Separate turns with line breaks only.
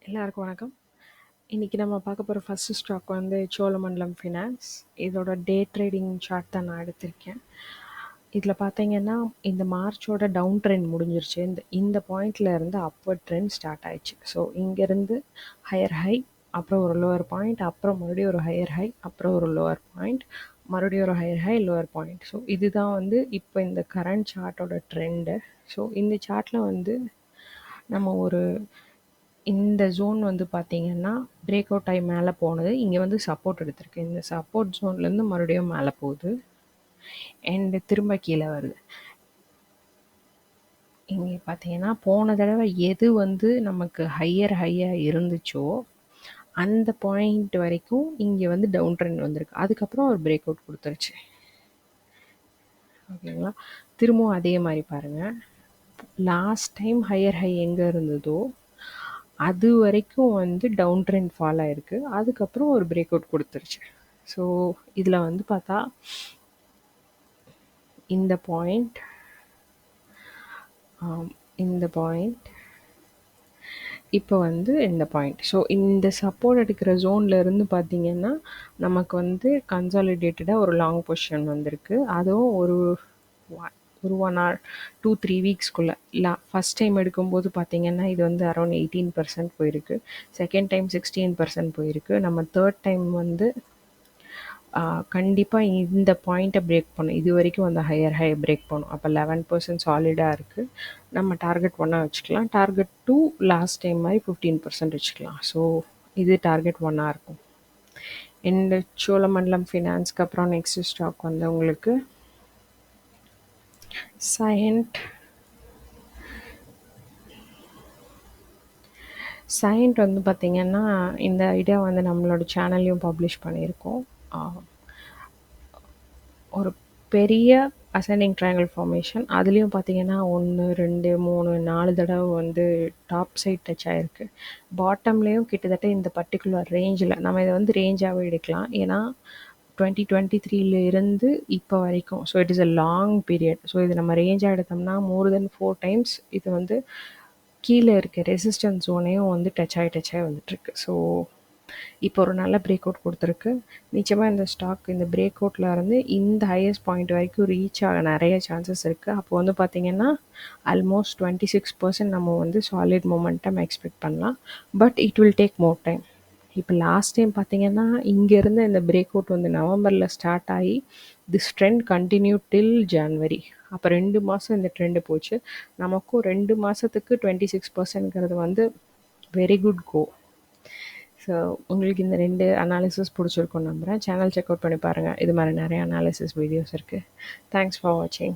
எல்லாருக்கும் வணக்கம். இன்னைக்கு நம்ம பார்க்க போகிற ஃபர்ஸ்ட் ஸ்டாக் வந்து சோழமண்டலம் ஃபினான்ஸ். இதோட டே ட்ரேடிங் சார்ட் தான் நான் எடுத்திருக்கேன். இதில் பார்த்தீங்கன்னா இந்த மார்ச்சோட டவுன் ட்ரெண்ட் முடிஞ்சிருச்சு. இந்த பாயிண்ட்ல இருந்து அப்வர்ட் ட்ரெண்ட் ஸ்டார்ட் ஆயிடுச்சு. ஸோ இங்கேருந்து ஹையர் ஹை, அப்புறம் ஒரு லோவர் பாயிண்ட், அப்புறம் மறுபடியும் ஒரு ஹையர் ஹை, அப்புறம் ஒரு லோவர் பாயிண்ட், மறுபடியும் ஒரு higher high, lower point. So இதுதான் வந்து இப்போ இந்த கரண்ட் சார்ட்டோட ட்ரெண்டு. ஸோ இந்த சார்ட்டில் வந்து நம்ம ஒரு இந்த ஜோன் வந்து பார்த்தீங்கன்னா பிரேக் அவுட் ஆகி மேலே போனது. இங்கே வந்து சப்போர்ட் எடுத்திருக்கு. இந்த சப்போர்ட் ஜோன்லேருந்து மறுபடியும் மேலே போகுது அண்ட் திரும்ப கீழே வருது. இங்கே பார்த்தீங்கன்னா போன தடவை எது வந்து நமக்கு ஹையாக இருந்துச்சோ அந்த பாயிண்ட் வரைக்கும் இங்கே வந்து டவுன் ட்ரெண்ட் வந்திருக்கு. அதுக்கப்புறம் ஒரு பிரேக் அவுட் கொடுத்துருச்சு. ஓகேங்களா? திரும்பவும் அதே மாதிரி பாருங்கள். லாஸ்ட் டைம் ஹையர் ஹை எங்கே இருந்ததோ அது வரைக்கும் வந்து டவுன் ட்ரெண்ட் ஃபால் ஆயிருக்கு. அதுக்கப்புறம் ஒரு பிரேக் அவுட் கொடுத்துருச்சு. ஸோ இதில் வந்து பார்த்தா இந்த பாயிண்ட், இந்த பாயிண்ட், இப்போ வந்து இந்த பாயிண்ட். ஸோ இந்த சப்போர்ட் எடுக்கிற ஜோனில் இருந்து பார்த்தீங்கன்னா நமக்கு வந்து கன்சாலிடேட்டடாக ஒரு லாங் பொசிஷன் வந்திருக்கு. அதுவும் ஒரு 1 hour 2-3 வீக்ஸ்க்குள்ளே. ஃபஸ்ட் டைம் எடுக்கும்போது பார்த்தீங்கன்னா இது வந்து அரௌண்ட் 18% போயிருக்கு. செகண்ட் டைம் 16% போயிருக்கு. நம்ம தேர்ட் டைம் வந்து கண்டிப்பாக இந்த பாயிண்ட்டை பிரேக் பண்ணும். இது வரைக்கும் அந்த ஹையர் ஹை பிரேக் பண்ணும். அப்போ 11% சாலிடாக இருக்குது. நம்ம டார்கெட் 1 வச்சுக்கலாம். டார்கெட் 2 லாஸ்ட் டைம் மாதிரி 15% வச்சுக்கலாம். ஸோ இது டார்கெட் 1 இருக்கும். இந்த சோழமண்டலம் ஃபினான்ஸ்க்கு அப்புறம் நெக்ஸ்ட் ஸ்டாக் வந்து உங்களுக்கு சைண்ட் வந்து பார்த்திங்கன்னா இந்த ஐடியா வந்து நம்மளோட சேனல்லையும் பப்ளிஷ் பண்ணியிருக்கோம். ஒரு பெரிய அசெண்டிங் ட்ரையாங்கிள் ஃபார்மேஷன். அதுலேயும் பார்த்தீங்கன்னா 1 2 3 4 தடவை வந்து டாப் சைட் டச் ஆகிருக்கு. பாட்டம்லேயும் கிட்டத்தட்ட இந்த பர்டிகுலர் ரேஞ்சில் நம்ம இதை வந்து ரேஞ்சாகவே எடுக்கலாம். ஏன்னா 2023 இருந்து இப்போ வரைக்கும். So it is a long period. So இது நம்ம ரேஞ்சாக எடுத்தோம்னா மோர் தென் 4 times இது வந்து கீழே இருக்க ரெசிஸ்டன்ஸ் ஜோனையும் வந்து டச் ஆகி வந்துட்டுருக்கு. ஸோ இப்போ ஒரு நல்ல பிரேக் அவுட் கொடுத்துருக்கு. நிச்சயமாக இந்த ஸ்டாக் இந்த பிரேக் அவுட்டில் இருந்து இந்த ஹையஸ்ட் பாயிண்ட் வரைக்கும் ரீச் ஆக நிறைய சான்சஸ் இருக்குது. அப்போ வந்து பார்த்திங்கன்னா ஆல்மோஸ்ட் 26% நம்ம வந்து சாலிட் மொமெண்டம் எக்ஸ்பெக்ட் பண்ணலாம். But it will take more time. இப்போ லாஸ்ட் டைம் பார்த்தீங்கன்னா இங்கேருந்து இந்த பிரேக் அவுட் வந்து நவம்பரில் ஸ்டார்ட் ஆகி this trend continue till January. அப்போ 2 மாதம் இந்த ட்ரெண்டு போச்சு. நமக்கும் 2 மாதத்துக்கு 26%ங்கிறது வந்து வெரி குட் கோ. ஸோ உங்களுக்கு இந்த 2 அனாலிசிஸ் பிடிச்சிருக்குன்னு நம்புகிறேன். சேனல் செக் அவுட் பண்ணி பாருங்கள். இது மாதிரி நிறைய அனாலிசிஸ் வீடியோஸ் இருக்குது. தேங்க்ஸ் ஃபார் வாட்சிங்.